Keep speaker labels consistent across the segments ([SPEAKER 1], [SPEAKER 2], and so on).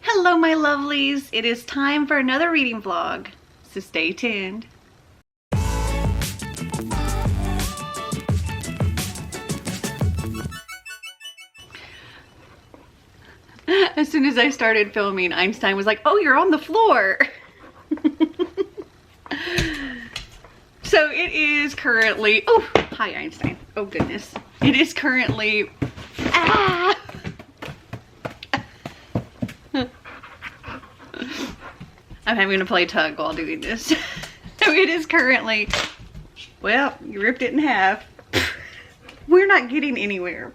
[SPEAKER 1] Hello my lovelies, it is time for another reading vlog, so stay tuned. As soon as I started filming, Einstein was like, oh, you're on the floor. So it is currently, oh, hi Einstein, oh goodness. It is currently, I'm having to play tug while doing this. So it is currently, well, you ripped it in half. We're not getting anywhere.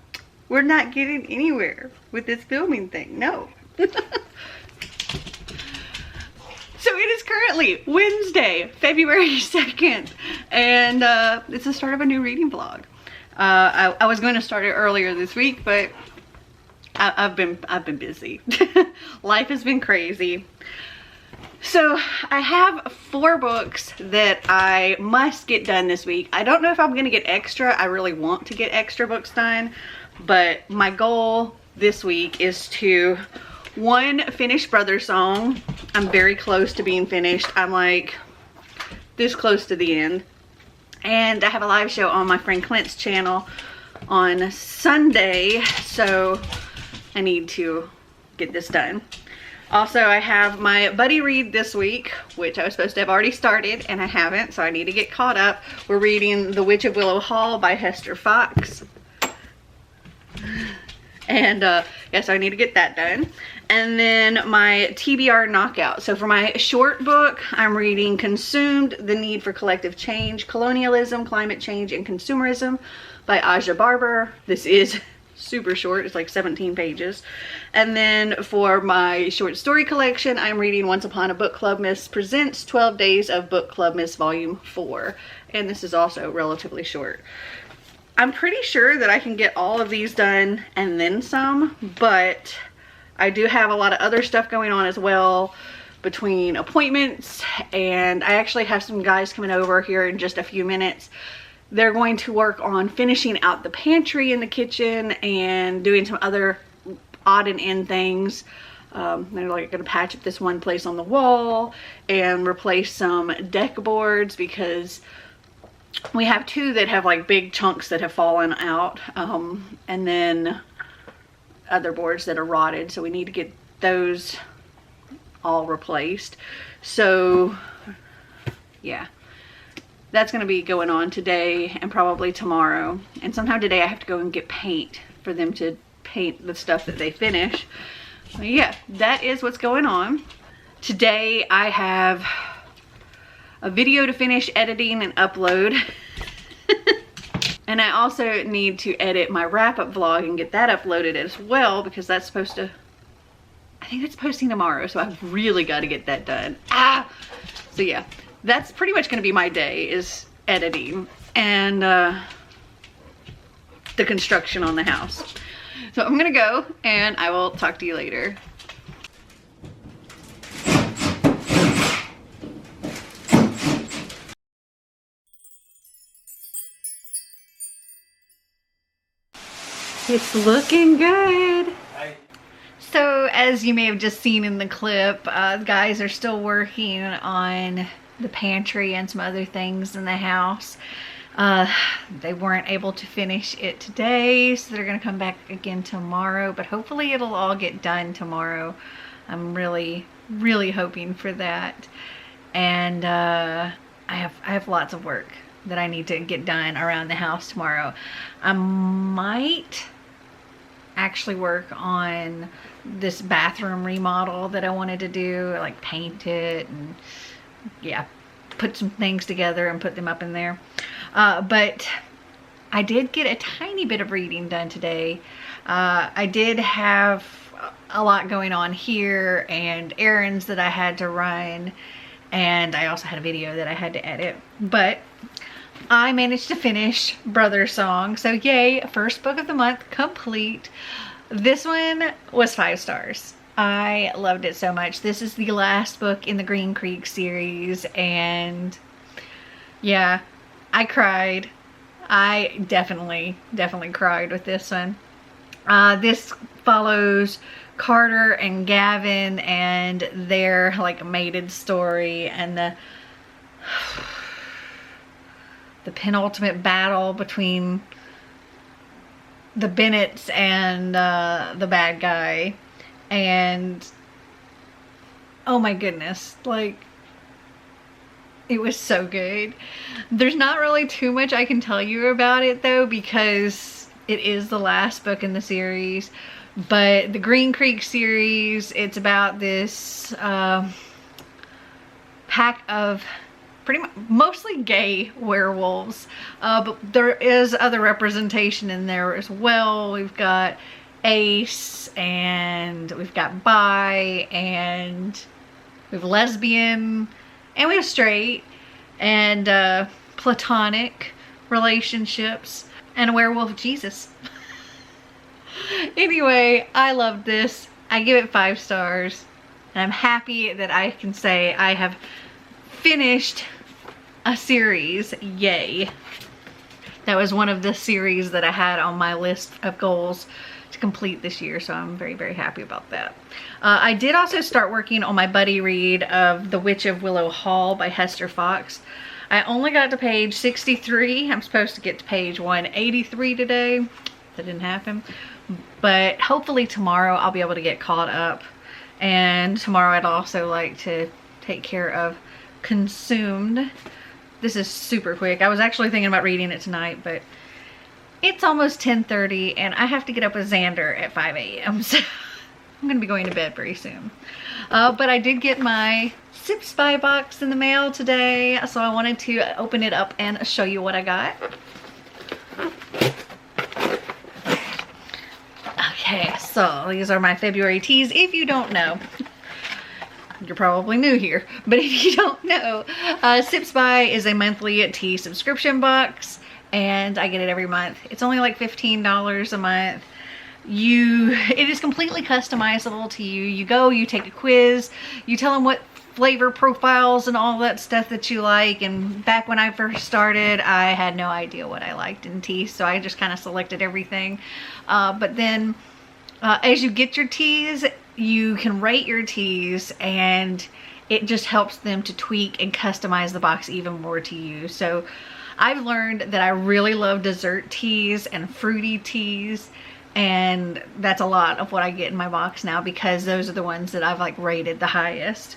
[SPEAKER 1] We're not getting anywhere with this filming thing, no. So it is currently Wednesday, February 2nd, and it's the start of a new reading vlog. I was going to start it earlier this week, but I've been busy. Life has been crazy. So I have 4 books that I must get done this week. I don't know if I'm gonna get extra. I really want to get extra books done, but my goal this week is to, 1, finish Brother Song. I'm very close to being finished. I'm like this close to the end. And I have a live show on my friend Clint's channel on Sunday, so I need to get this done. Also, I have my buddy read this week, which I was supposed to have already started, and I haven't, so I need to get caught up. We're reading The Witch of Willow Hall by Hester Fox. And, yeah, so I need to get that done. And then my TBR Knockout. So for my short book, I'm reading Consumed, The Need for Collective Change, Colonialism, Climate Change, and Consumerism by Aja Barber. This is super short, it's like 17 pages. And then for my short story collection, I'm reading Once Upon a Book Club Miss presents 12 Days of Book Club Miss Volume 4. And this is also relatively short. I'm pretty sure that I can get all of these done and then some, but I do have a lot of other stuff going on as well between appointments, and I actually have some guys coming over here in just a few minutes. They're going to work on finishing out the pantry in the kitchen and doing some other odd and end things. They're like going to patch up this one place on the wall and replace some deck boards because we have 2 that have like big chunks that have fallen out, and then other boards that are rotted, so we need to get those all replaced. So yeah, that's going to be going on today and probably tomorrow, and sometime today I have to go and get paint for them to paint the stuff that they finish. So yeah, that is what's going on. Today I have a video to finish editing and upload. And I also need to edit my wrap-up vlog and get that uploaded as well, because that's supposed to, I think it's posting tomorrow, so I've really got to get that done. So yeah, that's pretty much going to be my day, is editing and the construction on the house. So I'm gonna go and I will talk to you later. It's looking good. So as you may have just seen in the clip, the guys are still working on the pantry and some other things in the house. They weren't able to finish it today, so they're gonna come back again tomorrow, but hopefully it'll all get done tomorrow. I'm really hoping for that. And I have lots of work that I need to get done around the house tomorrow. I might actually work on this bathroom remodel that I wanted to do, like paint it and yeah, put some things together and put them up in there. But I did get a tiny bit of reading done today. I did have a lot going on here and errands that I had to run, and I also had a video that I had to edit, but I managed to finish Brother Song, so yay, first book of the month complete. This one was 5 stars. I loved it so much. This is the last book in the Green Creek series, and yeah, I cried. I definitely cried with this one. This follows Carter and Gavin and their like mated story, and the penultimate battle between the Bennetts and the bad guy. And oh my goodness, like, it was so good. There's not really too much I can tell you about it though, because it is the last book in the series. But the Green Creek series, it's about this pack of pretty much mostly gay werewolves, but there is other representation in there as well. We've got ace, and we've got bi, and we have lesbian, and we have straight, and platonic relationships, and a werewolf Jesus. Anyway, I loved this. I give it 5 stars, and I'm happy that I can say I have finished a series. Yay. That was one of the series that I had on my list of goals to complete this year, so I'm very, very happy about that. I did also start working on my buddy read of The Witch of Willow Hall by Hester Fox. I only got to page 63. I'm supposed to get to page 183 today. That didn't happen. But hopefully tomorrow I'll be able to get caught up. And tomorrow I'd also like to take care of Consumed. This is super quick. I was actually thinking about reading it tonight, but it's almost 10:30 and I have to get up with Xander at 5 a.m. So I'm going to be going to bed very soon. But I did get my Sipsby box in the mail today, so I wanted to open it up and show you what I got. Okay, so these are my February teas. If you don't know, you're probably new here, but if you don't know, Sipsby is a monthly tea subscription box, and I get it every month. It's only like $15 a month. It is completely customizable to you. You go, you take a quiz, you tell them what flavor profiles and all that stuff that you like. And back when I first started, I had no idea what I liked in tea, so I just kind of selected everything. But then as you get your teas, you can rate your teas, and it just helps them to tweak and customize the box even more to you. So I've learned that I really love dessert teas and fruity teas, and that's a lot of what I get in my box now, because those are the ones that I've like rated the highest.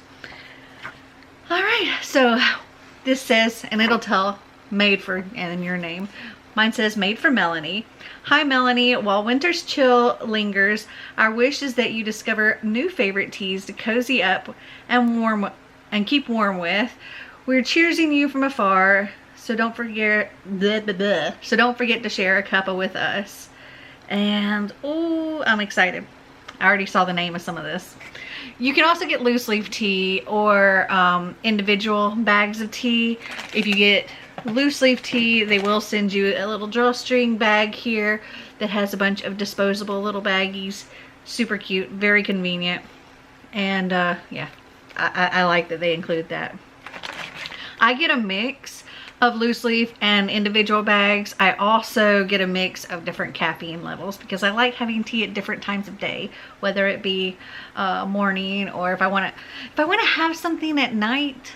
[SPEAKER 1] All right, so this says, and it'll tell made for, and then your name. Mine says made for Melanie. Hi Melanie, while winter's chill lingers, our wish is that you discover new favorite teas to cozy up and keep warm with. We're cheersing you from afar, so don't forget to share a cuppa with us. And oh, I'm excited. I already saw the name of some of this. You can also get loose leaf tea or individual bags of tea. If you get loose leaf tea, they will send you a little drawstring bag here that has a bunch of disposable little baggies. Super cute, very convenient. And yeah, I like that they include that. I get a mix of loose leaf and individual bags. I also get a mix of different caffeine levels, because I like having tea at different times of day, whether it be morning, or if I want to have something at night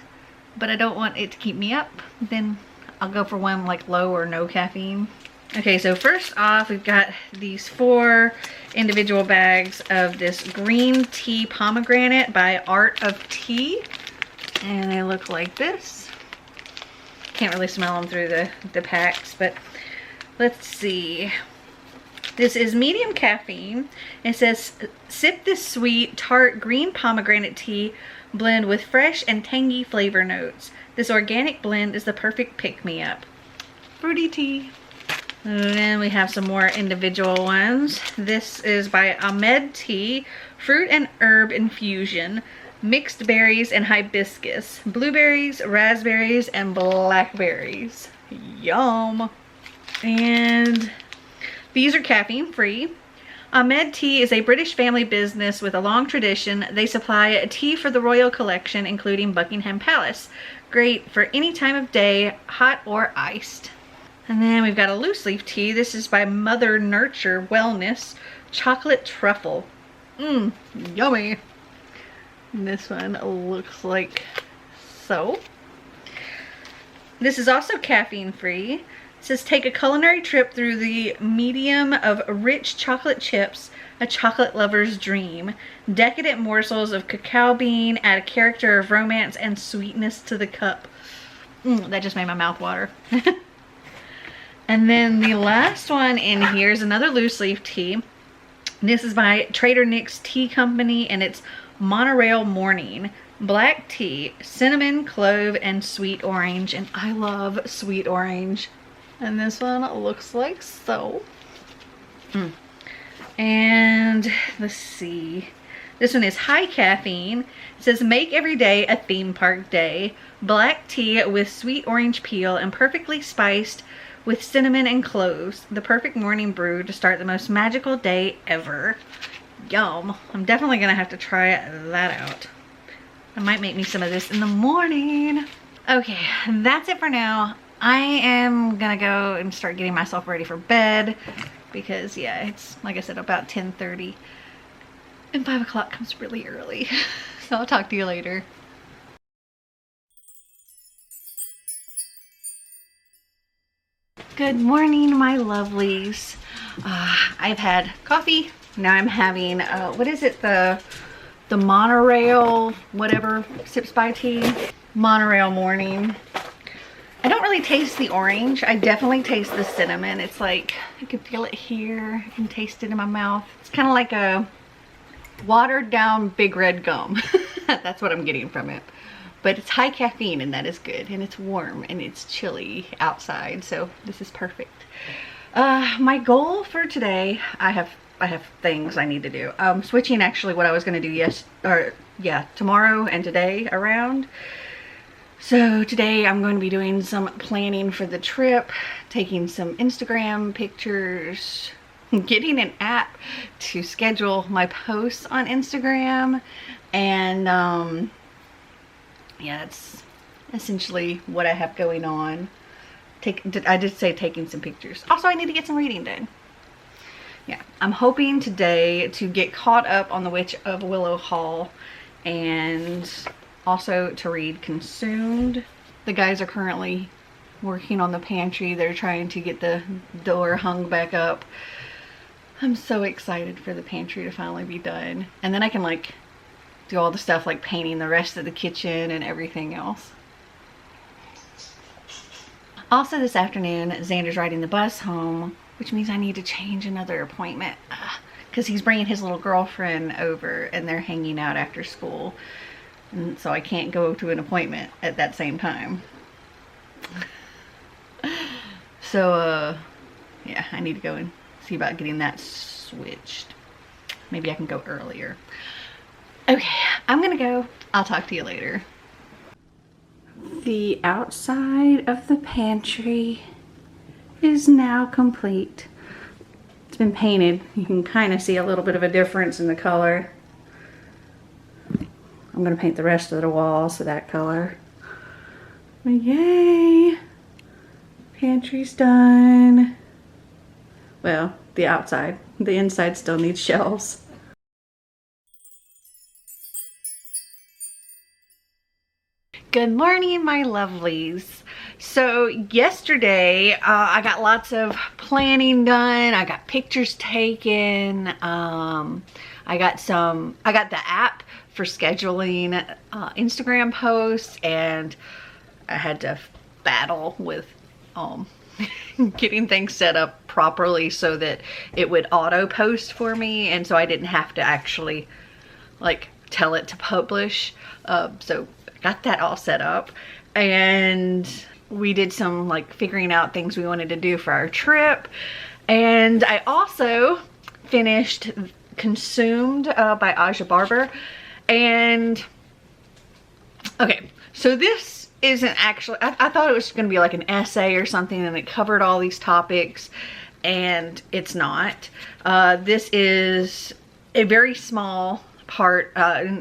[SPEAKER 1] but I don't want it to keep me up, then I'll go for one like low or no caffeine. Okay, so first off, we've got these 4 individual bags of this green tea pomegranate by Art of Tea, and they look like this. Can't really smell them through the packs, but let's see. This is medium caffeine. It says, sip this sweet, tart green pomegranate tea blend with fresh and tangy flavor notes. This organic blend is the perfect pick-me-up. Fruity tea. And then we have some more individual ones. This is by Ahmed Tea, fruit and herb infusion, mixed berries and hibiscus, blueberries, raspberries, and blackberries. Yum. And these are caffeine free. Ahmed Tea is a British family business with a long tradition. They supply tea for the royal collection, including Buckingham Palace. Great for any time of day, hot or iced. And then we've got a loose leaf tea. This is by Mother Nurture Wellness, chocolate truffle. Mmm, yummy. And this one looks like so. This is also caffeine free. It says take a culinary trip through the medium of rich chocolate chips, a chocolate lover's dream. Decadent morsels of cacao bean add a character of romance and sweetness to the cup. That just made my mouth water. And then the last one in here is another loose leaf tea. This is by Trader Nick's Tea Company, and it's Monorail Morning. Black tea, cinnamon, clove, and sweet orange. And I love sweet orange. And this one looks like so. And let's see. This one is high caffeine. It says make every day a theme park day. Black tea with sweet orange peel and perfectly spiced with cinnamon and cloves. The perfect morning brew to start the most magical day ever. Yum. I'm definitely gonna have to try that out. I might make me some of this in the morning. Okay, that's it for now. I am gonna go and start getting myself ready for bed because yeah, it's like I said, about 10:30 and 5 o'clock comes really early. So I'll talk to you later. Good morning, my lovelies. I've had coffee. Now I'm having, what is it? The monorail, whatever, Sipsby tea. Monorail morning. I don't really taste the orange. I definitely taste the cinnamon. It's like, I can feel it here. I can taste it in my mouth. It's kind of like a watered down big red gum. That's what I'm getting from it. But it's high caffeine and that is good. And it's warm and it's chilly outside. So this is perfect. My goal for today, I have things I need to do. Switching actually what I was going to do tomorrow and today around. So today I'm going to be doing some planning for the trip, taking some Instagram pictures, getting an app to schedule my posts on Instagram, and yeah, that's essentially what I have going on. I did say taking some pictures. Also, I need to get some reading done. Yeah, I'm hoping today to get caught up on The Witch of Willow Hall and also to read Consumed. The guys are currently working on the pantry. They're trying to get the door hung back up. I'm so excited for the pantry to finally be done. And then I can like do all the stuff like painting the rest of the kitchen and everything else. Also this afternoon, Xander's riding the bus home, which means I need to change another appointment because he's bringing his little girlfriend over and they're hanging out after school. And so I can't go to an appointment at that same time. So, yeah, I need to go and see about getting that switched. Maybe I can go earlier. Okay, I'm gonna go. I'll talk to you later. The outside of the pantry is now complete. It's been painted. You can kind of see a little bit of a difference in the color. I'm gonna paint the rest of the walls to that color. Yay! Pantry's done. Well, the outside. The inside still needs shelves. Good morning, my lovelies. So yesterday I got lots of planning done. I got pictures taken. I got the app for scheduling Instagram posts, and I had to battle with getting things set up properly so that it would auto post for me, and so I didn't have to actually like tell it to publish. So got that all set up, and we did some like figuring out things we wanted to do for our trip. And I also finished Consumed by Aja Barber. And okay, so this isn't actually, I thought it was going to be like an essay or something and it covered all these topics, and it's not. This is a very small part.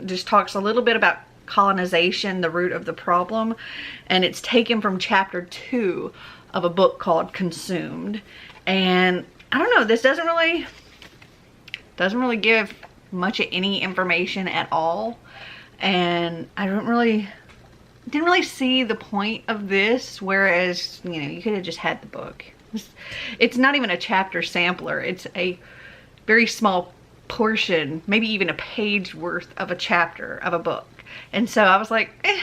[SPEAKER 1] Just talks a little bit about colonization, the root of the problem, and it's taken from chapter 2 of a book called Consumed. And I don't know, this doesn't really give much of any information at all. And I didn't really see the point of this, whereas, you know, you could have just had the book. It's not even a chapter sampler. It's a very small portion, maybe even a page worth of a chapter of a book. And so I was like, eh.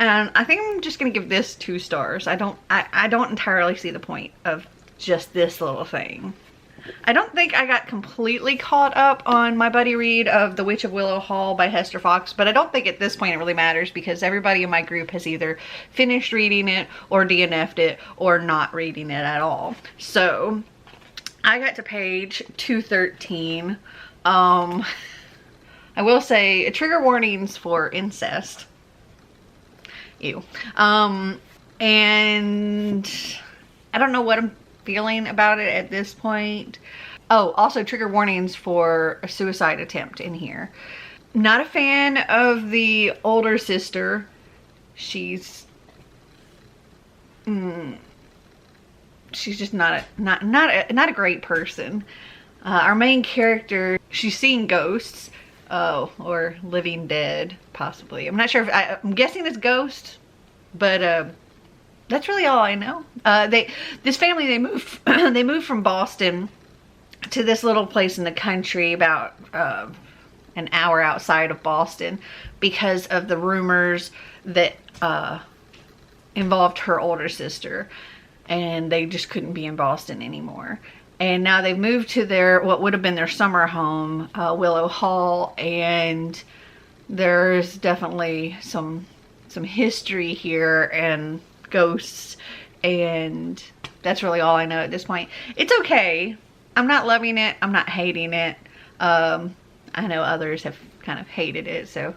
[SPEAKER 1] And I think I'm just gonna give this 2 stars. I don't entirely see the point of just this little thing. I don't think I got completely caught up on my buddy read of The Witch of Willow Hall by Hester Fox, but I don't think at this point it really matters because everybody in my group has either finished reading it or DNF'd it or not reading it at all. So I got to page 213. I will say trigger warnings for incest. Ew. And I don't know what I'm feeling about it at this point. Oh, also trigger warnings for a suicide attempt in here. Not a fan of the older sister. She's just not a great person. Our main character, she's seeing ghosts. Oh, or living dead, possibly. I'm not sure if I'm guessing it's ghost, but that's really all I know. This family, they moved they moved from Boston to this little place in the country about an hour outside of Boston because of the rumors that involved her older sister, and they just couldn't be in Boston anymore. And now they've moved to their, what would have been their summer home, Willow Hall, and there's definitely some history here and ghosts, and that's really all I know at this point. It's okay. I'm not loving it. I'm not hating it. I know others have kind of hated it, so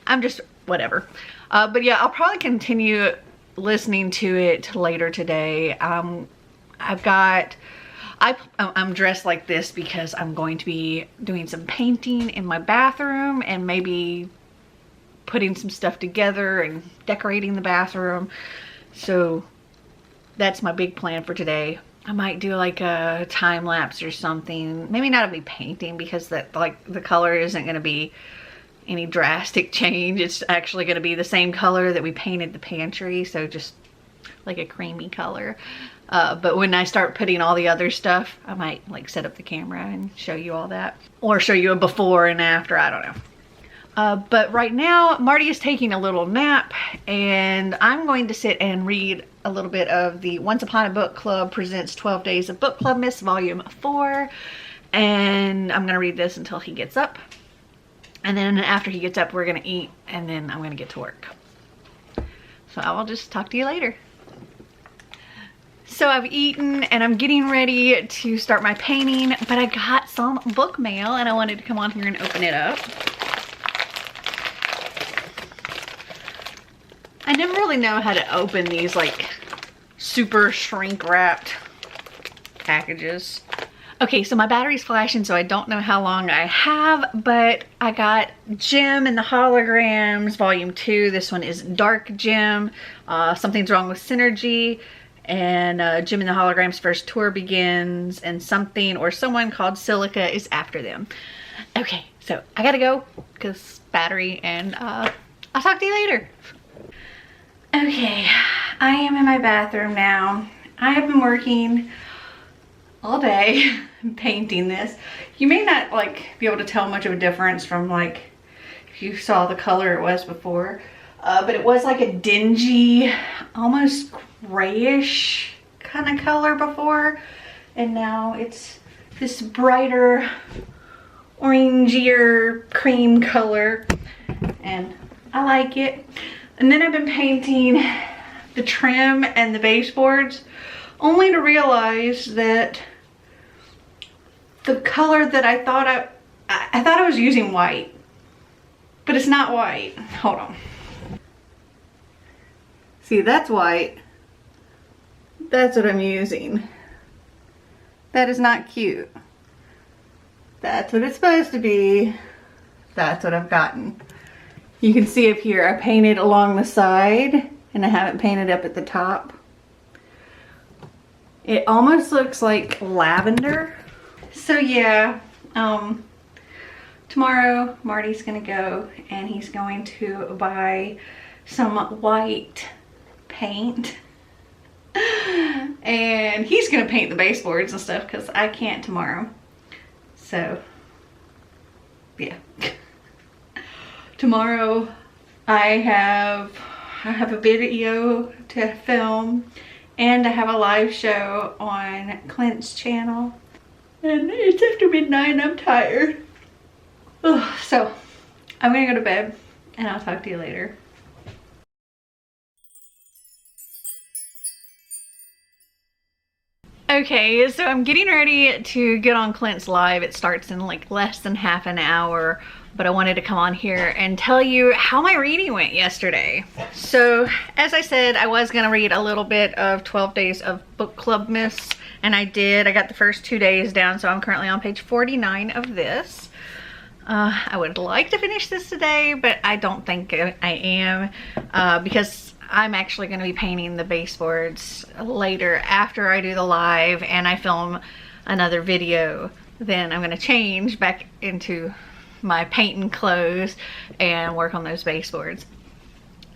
[SPEAKER 1] I'm just whatever. But yeah, I'll probably continue listening to it later today. I'm dressed like this because I'm going to be doing some painting in my bathroom and maybe putting some stuff together and decorating the bathroom. So that's my big plan for today. I might do like a time lapse or something. Maybe not of me painting because that, like, the color isn't going to be any drastic change. It's actually going to be the same color that we painted the pantry, so just like a creamy color. But when I start putting all the other stuff, I might like set up the camera and show you all that, or show you a before and after. I don't know. But right now Marty is taking a little nap, and I'm going to sit and read a little bit of the Once Upon a Book Club Presents 12 Days of Book Club Miss Volume 4, and I'm gonna read this until he gets up, and then after he gets up we're gonna eat, and then I'm gonna get to work. So I will just talk to you later. So I've eaten and I'm getting ready to start my painting, but I got some book mail and I wanted to come on here and open it up. I never really know how to open these like super shrink wrapped packages. Okay, so my battery's flashing, so I don't know how long I have, but I got Jem and the Holograms Volume 2. This one is Dark Jem. Something's Wrong with Synergy. And Jem and the Holograms First Tour Begins, and Something or Someone Called Silica is after them. Okay, so I gotta go because battery, and I'll talk to you later. Okay, I am in my bathroom now. I have been working all day painting this. You may not like be able to tell much of a difference from like if you saw the color it was before, but it was like a dingy, almost grayish kind of color before, and now it's this brighter orangier cream color, and I like it. And then I've been painting the trim and the baseboards, only to realize that the color that I thought I was using white, but it's not white. Hold on. See, that's white. That's what I'm using. That is not cute. That's what it's supposed to be. That's what I've gotten. You can see up here, I painted along the side and I haven't painted up at the top. It almost looks like lavender. So yeah, tomorrow Marty's gonna go and he's going to buy some white paint and he's gonna paint the baseboards and stuff because I can't tomorrow. So yeah. Tomorrow I have a video to film and I have a live show on Clint's channel. And it's after midnight and I'm tired. Ugh, so I'm gonna go to bed and I'll talk to you later. Okay, so I'm getting ready to get on Clint's live. It starts in like less than half an hour, but I wanted to come on here and tell you how my reading went yesterday. So as I said, I was gonna read a little bit of 12 Days of Book Clubmas, and I did. I got the first 2 days down, so I'm currently on page 49 of this. I would like to finish this today, but I don't think I am because I'm actually going to be painting the baseboards later after I do the live and I film another video. Then I'm going to change back into my painting clothes and work on those baseboards.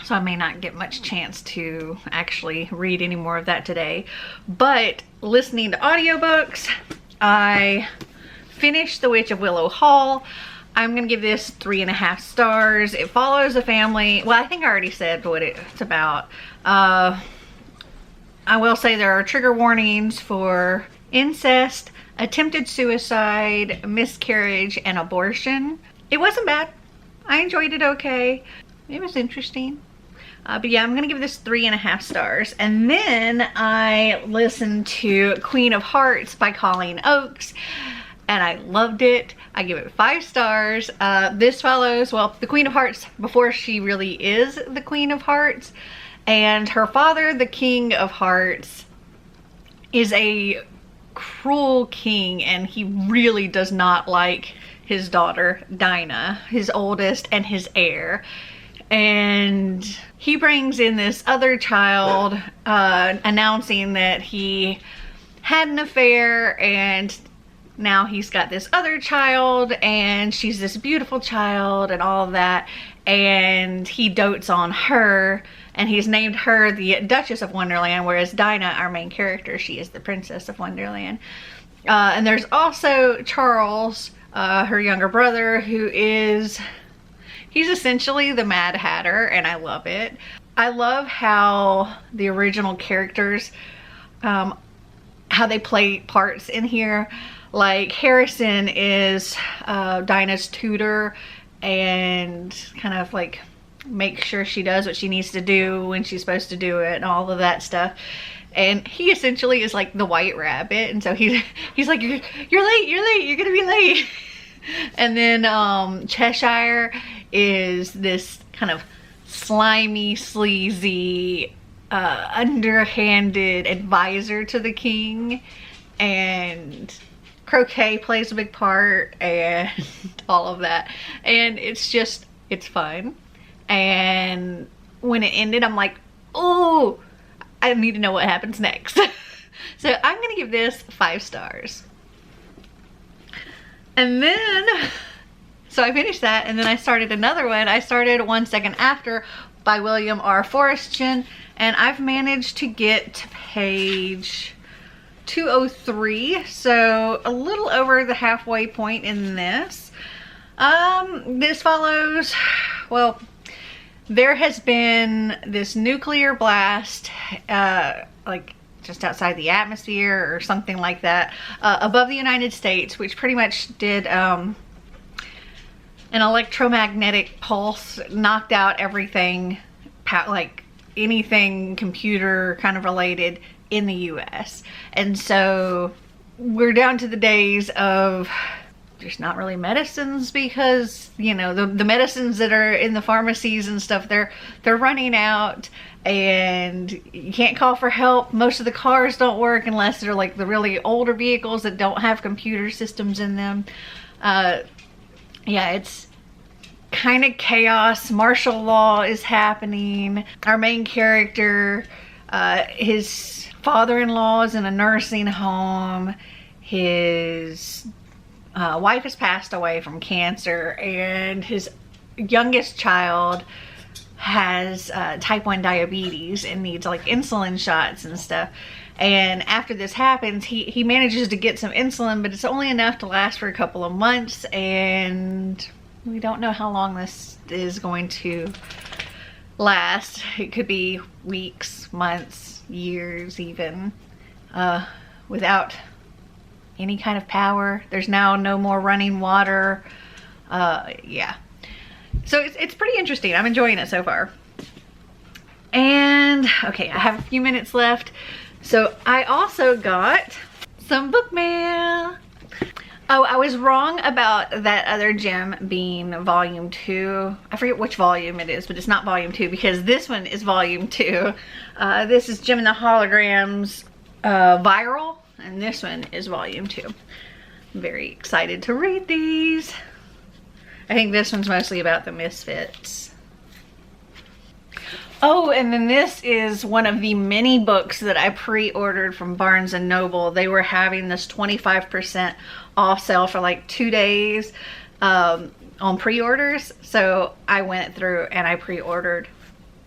[SPEAKER 1] So I may not get much chance to actually read any more of that today. But listening to audiobooks, I finished The Witch of Willow Hall. I'm gonna give this 3.5 stars. It follows a family. Well, I think I already said what it's about. I will say there are trigger warnings for incest, attempted suicide, miscarriage, and abortion. It wasn't bad. I enjoyed it okay. It was interesting. But yeah, I'm gonna give this 3.5 stars. And then I listened to Queen of Hearts by Colleen Oakes, and I loved it. I give it 5 stars. This follows, well, the Queen of Hearts before she really is the Queen of Hearts. And her father, the King of Hearts, is a cruel king, and he really does not like his daughter, Dinah, his oldest and his heir. And he brings in this other child, announcing that he had an affair, and now he's got this other child and she's this beautiful child and all of that, and he dotes on her and he's named her the Duchess of Wonderland, whereas Dinah, our main character, she is the Princess of Wonderland. And there's also Charles, her younger brother, he's essentially the Mad Hatter, and I love it. I love how the original characters, how they play parts in here. Like Harrison is Dinah's tutor and kind of like make sure she does what she needs to do when she's supposed to do it and all of that stuff. And he essentially is like the White Rabbit, and so he's like, you're late, you're gonna be late. And then Cheshire is this kind of slimy, sleazy, underhanded advisor to the king, and Croquet plays a big part and all of that. And it's fun. And when it ended, I'm like, oh, I need to know what happens next. So I'm gonna give this 5 stars. And then, so I finished that, and then I started another one. I started 1 Second After by William R. Forestchen, and I've managed to get to page 203, so a little over the halfway point in this. This follows, well, there has been this nuclear blast, like just outside the atmosphere or something like that, above the United States, which pretty much did an electromagnetic pulse, knocked out everything, like anything computer kind of related in the US. And so we're down to the days of there's not really medicines, because you know the medicines that are in the pharmacies and stuff, they're running out, and you can't call for help. Most of the cars don't work unless they're like the really older vehicles that don't have computer systems in them. Yeah, it's kind of chaos. Martial law is happening. Our main character, his father-in-law is in a nursing home. His wife has passed away from cancer, and his youngest child has type 1 diabetes and needs like insulin shots and stuff. And after this happens, he manages to get some insulin, but it's only enough to last for a couple of months, and we don't know how long this is going to last. It could be weeks, months, years even, without any kind of power. There's now no more running water. Yeah. So it's pretty interesting. I'm enjoying it so far. And okay, I have a few minutes left. So I also got some book mail. Oh, I was wrong about that other gem being volume 2. I forget which volume it is, but it's not volume 2 because this one is volume 2. This is Gem and the Holograms Viral, and this one is volume 2. I'm very excited to read these. I think this one's mostly about the Misfits. Oh, and then this is one of the many books that I pre-ordered from Barnes & Noble. They were having this 25% off sale for like 2 days on pre-orders. So I went through and I pre-ordered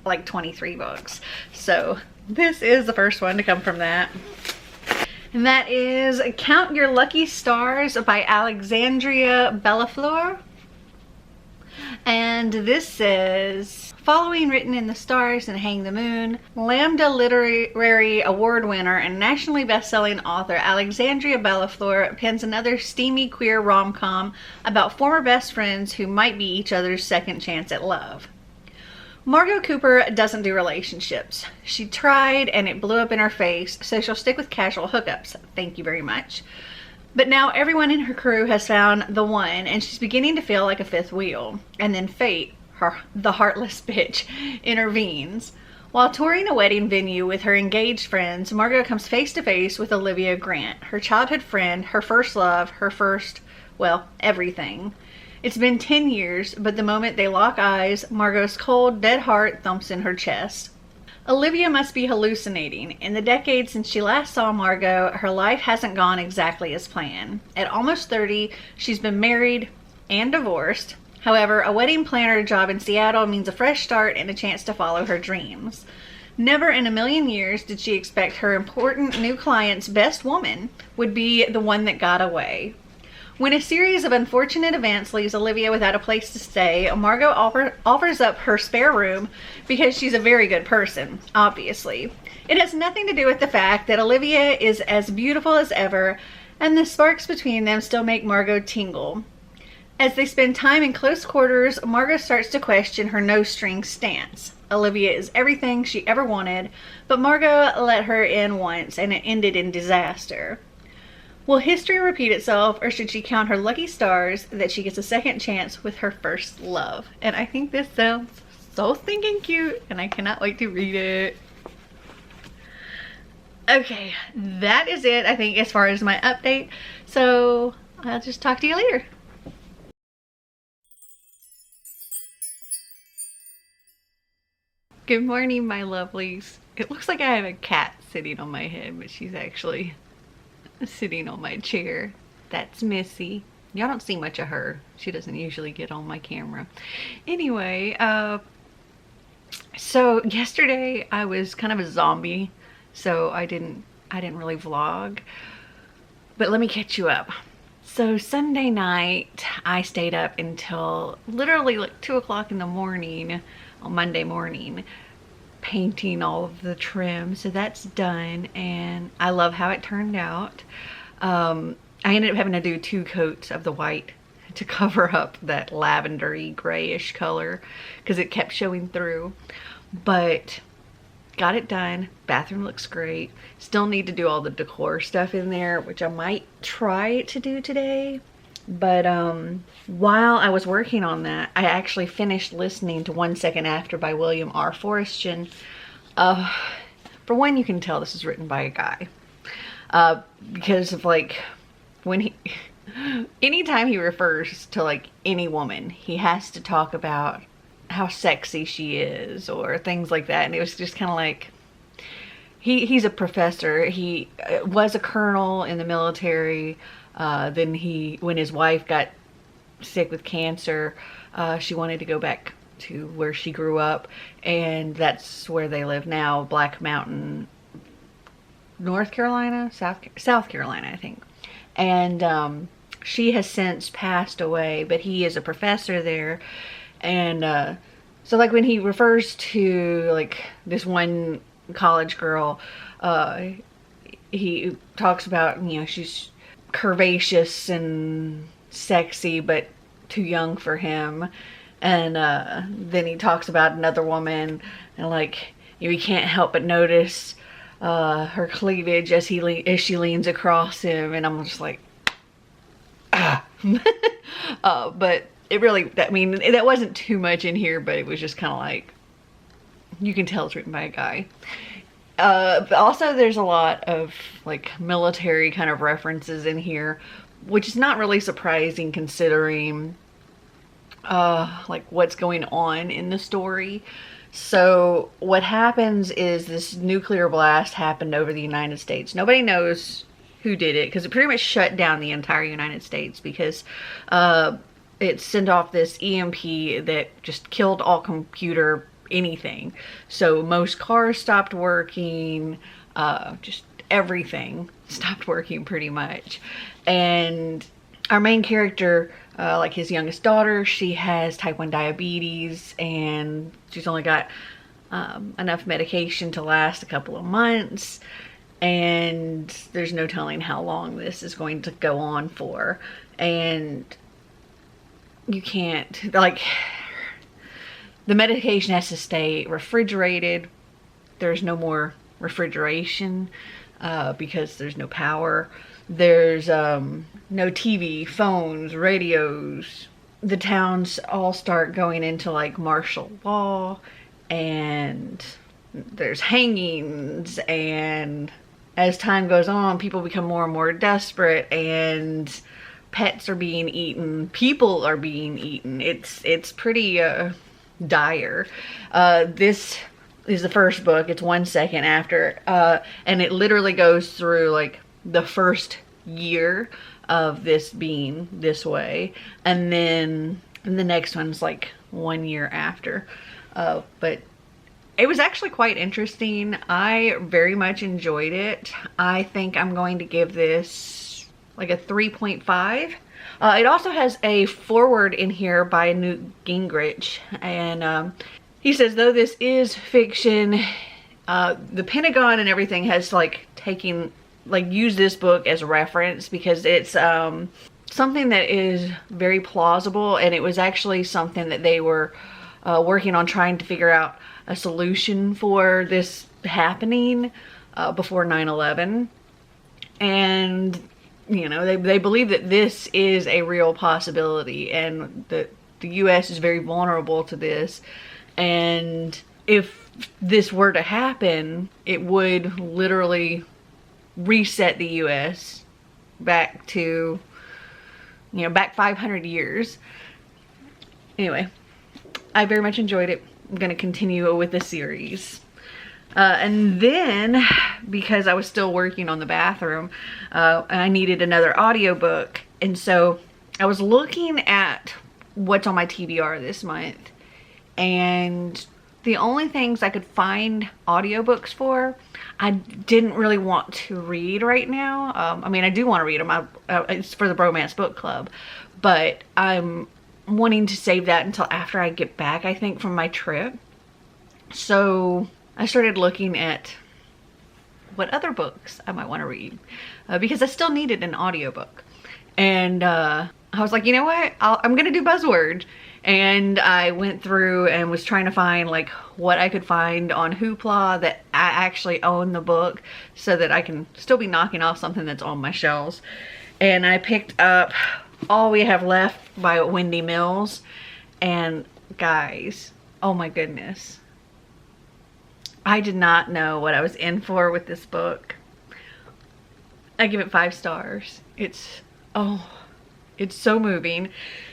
[SPEAKER 1] like 23 books. So this is the first one to come from that. And that is Count Your Lucky Stars by Alexandria Bellafleur. And this says, following Written in the Stars and Hang the Moon, Lambda Literary Award winner and nationally best-selling author Alexandria Bellafleur pens another steamy queer rom-com about former best friends who might be each other's second chance at love. Margot Cooper doesn't do relationships. She tried and it blew up in her face, so she'll stick with casual hookups. Thank you very much. But now everyone in her crew has found the one, and she's beginning to feel like a fifth wheel. And then fate, the heartless bitch, intervenes. While touring a wedding venue with her engaged friends, Margot comes face to face with Olivia Grant, her childhood friend, her first love, her first, well, everything. It's been 10 years, but the moment they lock eyes, Margot's cold, dead heart thumps in her chest. Olivia must be hallucinating. In the decade since she last saw Margot, her life hasn't gone exactly as planned. At almost 30, she's been married and divorced. However, a wedding planner job in Seattle means a fresh start and a chance to follow her dreams. Never in a million years did she expect her important new client's best woman would be the one that got away. When a series of unfortunate events leaves Olivia without a place to stay, Margot offers up her spare room because she's a very good person, obviously. It has nothing to do with the fact that Olivia is as beautiful as ever, and the sparks between them still make Margot tingle. As they spend time in close quarters, Margot starts to question her no-string stance. Olivia is everything she ever wanted, but Margot let her in once, and it ended in disaster. Will history repeat itself, or should she count her lucky stars that she gets a second chance with her first love? And I think this sounds so stinking cute, and I cannot wait to read it. Okay, that is it, I think, as far as my update. So I'll just talk to you later. Good morning, my lovelies. It looks like I have a cat sitting on my head, but she's actually sitting on my chair. That's Missy. Y'all don't see much of her. She doesn't usually get on my camera. Anyway, so yesterday I was kind of a zombie, so I didn't really vlog. But let me catch you up. So Sunday night I stayed up until literally like 2 o'clock in the morning on Monday morning, painting all of the trim. So that's done, and I love how it turned out. I ended up having to do 2 coats of the white to cover up that lavendery grayish color because it kept showing through, but got it done. Bathroom looks great. Still need to do all the decor stuff in there, which I might try to do today. But while I was working on that, I actually finished listening to 1 Second After by William R. Forstchen. For one, you can tell this is written by a guy. Because of like, when he, anytime he refers to like any woman, he has to talk about how sexy she is or things like that. And it was just kind of like, he's a professor. He was a colonel in the military. Then when his wife got sick with cancer, she wanted to go back to where she grew up, and that's where they live now, Black Mountain, North Carolina, South Carolina, I think. And she has since passed away, but he is a professor there. And so like when he refers to like this one college girl, he talks about, you know, she's curvaceous and sexy but too young for him. And then he talks about another woman, and like, you know, he can't help but notice her cleavage as she leans across him, and I'm just like, ah. But it really, I mean, that wasn't too much in here, but it was just kind of like, you can tell it's written by a guy. But also there's a lot of like military kind of references in here, which is not really surprising considering like what's going on in the story. So what happens is this nuclear blast happened over the United States. Nobody knows who did it, because it pretty much shut down the entire United States, because it sent off this EMP that just killed all computer anything. So most cars stopped working, just everything stopped working pretty much. And our main character, like his youngest daughter, she has type 1 diabetes, and she's only got enough medication to last a couple of months, and there's no telling how long this is going to go on for. And you can't, like, the medication has to stay refrigerated. There's no more refrigeration because there's no power. There's no TV, phones, radios. The towns all start going into like martial law, and there's hangings, and as time goes on, people become more and more desperate, and pets are being eaten, people are being eaten. It's pretty dire. This is the first book. It's 1 second after, and it literally goes through like the first year of this being this way, and then the next one's like 1 year after. But it was actually quite interesting. I very much enjoyed it. I think I'm going to give this like a 3.5. It also has a foreword in here by Newt Gingrich, and he says, though this is fiction, the Pentagon and everything has like used this book as a reference, because it's something that is very plausible, and it was actually something that they were working on trying to figure out a solution for this happening before 9/11. And you know, they believe that this is a real possibility, and that the US is very vulnerable to this. And if this were to happen, it would literally reset the US back to, you know, back 500 years. Anyway, I very much enjoyed it. I'm going to continue with the series. And then, because I was still working on the bathroom, I needed another audiobook. And so I was looking at what's on my TBR this month, and the only things I could find audiobooks for, I didn't really want to read right now. I mean, I do want to read them. It's for the Bromance Book Club, but I'm wanting to save that until after I get back, I think, from my trip. So I started looking at what other books I might want to read, because I still needed an audiobook. And I was like, you know what? I'm going to do Buzzword. And I went through and was trying to find like what I could find on Hoopla that I actually own the book, so that I can still be knocking off something that's on my shelves. And I picked up All We Have Left by Wendy Mills. And guys, oh my goodness, I did not know what I was in for with this book. I give it 5 stars. It's so moving.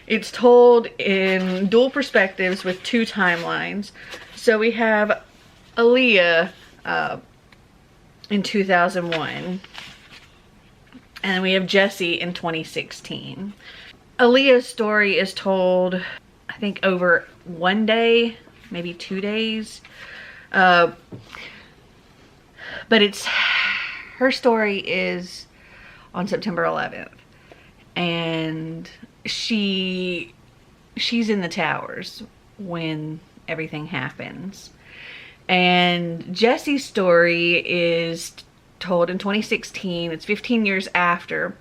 [SPEAKER 1] It's told in dual perspectives with 2 timelines. So we have Aaliyah in 2001. And then we have Jesse in 2016. Aaliyah's story is told, I think, over one day, maybe 2 days. But her story is on September 11th. And she's in the towers when everything happens. And Jesse's story is told in 2016. It's 15 years after.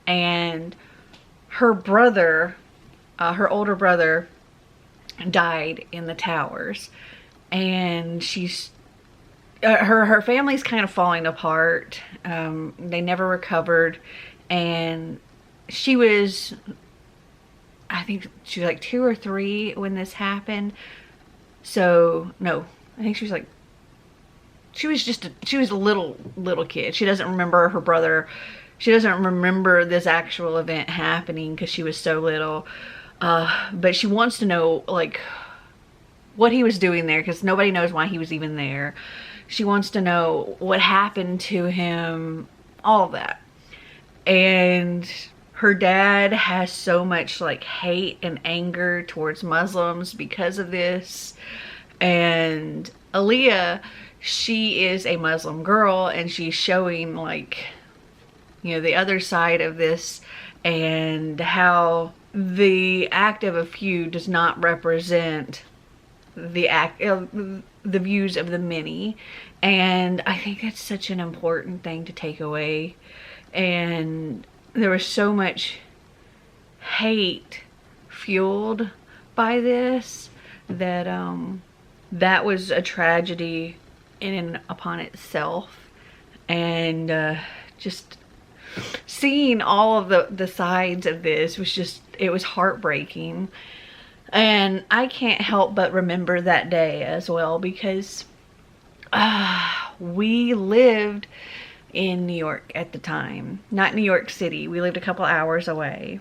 [SPEAKER 1] And her brother, her older brother, died in the towers. And she's her family's kind of falling apart. They never recovered. And she was, I think she was like 2 or 3 when this happened. So no, I think she was like, she was a little kid. She doesn't remember her brother. She doesn't remember this actual event happening because she was so little. But she wants to know, like, what he was doing there, because nobody knows why he was even there. She wants to know what happened to him, all of that. And her dad has so much like hate and anger towards Muslims because of this. And Aaliyah, she is a Muslim girl, and she's showing, like, you know, the other side of this, and how the act of a few does not represent the views of the many. And I think that's such an important thing to take away. And there was so much hate fueled by this that that was a tragedy in and upon itself. And just seeing all of the sides of this was just, it was heartbreaking. And I can't help but remember that day as well, because we lived in New York at the time. Not New York City. We lived a couple hours away.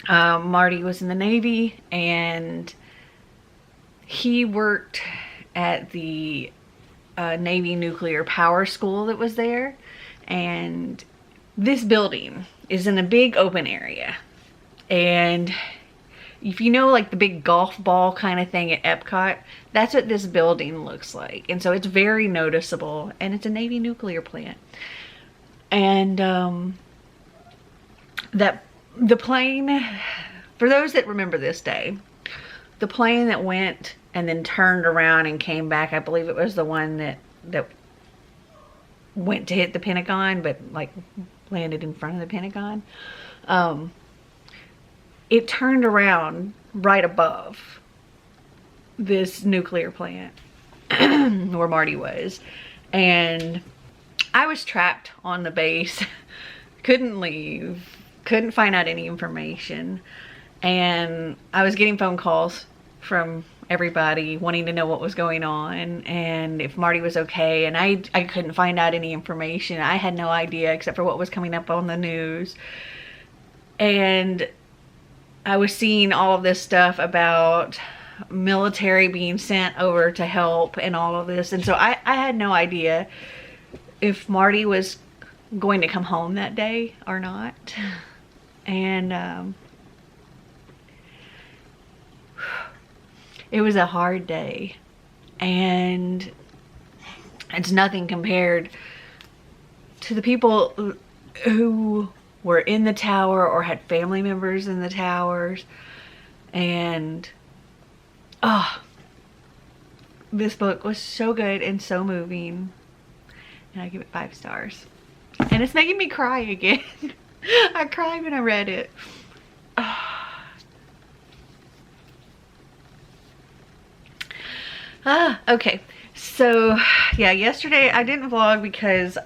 [SPEAKER 1] Marty was in the Navy, and he worked at the Navy nuclear power school that was there. And this building is in a big open area. And if you know, like the big golf ball kind of thing at Epcot, that's what this building looks like. And so it's very noticeable, and it's a Navy nuclear plant. And that the plane, for those that remember this day, the plane that went and then turned around and came back, I believe it was the one that went to hit the Pentagon, but like landed in front of the Pentagon. It turned around right above this nuclear plant where Marty was. And I was trapped on the base. Couldn't leave. Couldn't find out any information. And I was getting phone calls from everybody wanting to know what was going on and if Marty was okay. And I couldn't find out any information. I had no idea except for what was coming up on the news. And I was seeing all of this stuff about military being sent over to help and all of this. And so I had no idea if Marty was going to come home that day or not. And it was a hard day. And it's nothing compared to the people who were in the tower or had family members in the towers. And this book was so good and so moving, and I give it 5 stars. And it's making me cry again. I cried when I read it. Okay, so yeah, yesterday I didn't vlog because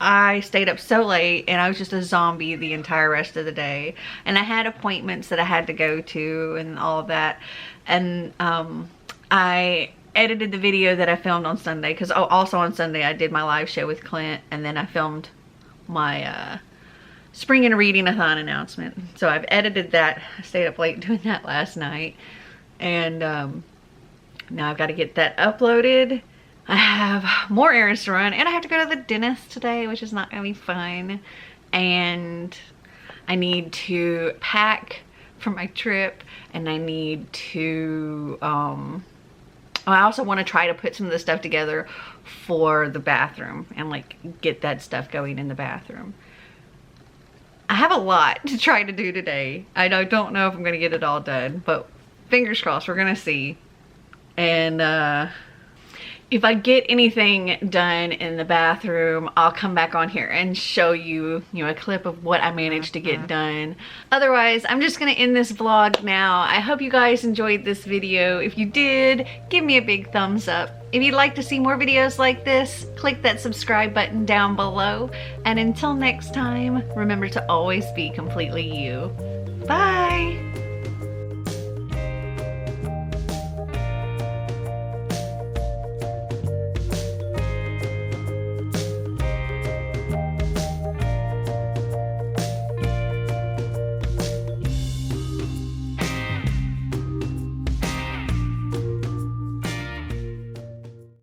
[SPEAKER 1] I stayed up so late and I was just a zombie the entire rest of the day. And I had appointments that I had to go to and all of that. And I edited the video that I filmed on Sunday, because also on Sunday I did my live show with Clint, and then I filmed my spring and reading-a-thon announcement. So I've edited that. I stayed up late doing that last night. And now I've got to get that uploaded. I have more errands to run, and I have to go to the dentist today, which is not gonna be fun. and I need to pack for my trip, and I need to, I also want to try to put some of the stuff together for the bathroom and like get that stuff going in the bathroom. I have a lot to try to do today. I don't know if I'm gonna get it all done, but fingers crossed, we're gonna see. And if I get anything done in the bathroom, I'll come back on here and show you, a clip of what I managed to get done. Otherwise, I'm just gonna end this vlog now. I hope you guys enjoyed this video. If you did, give me a big thumbs up. If you'd like to see more videos like this, click that subscribe button down below. And until next time, remember to always be completely you. Bye!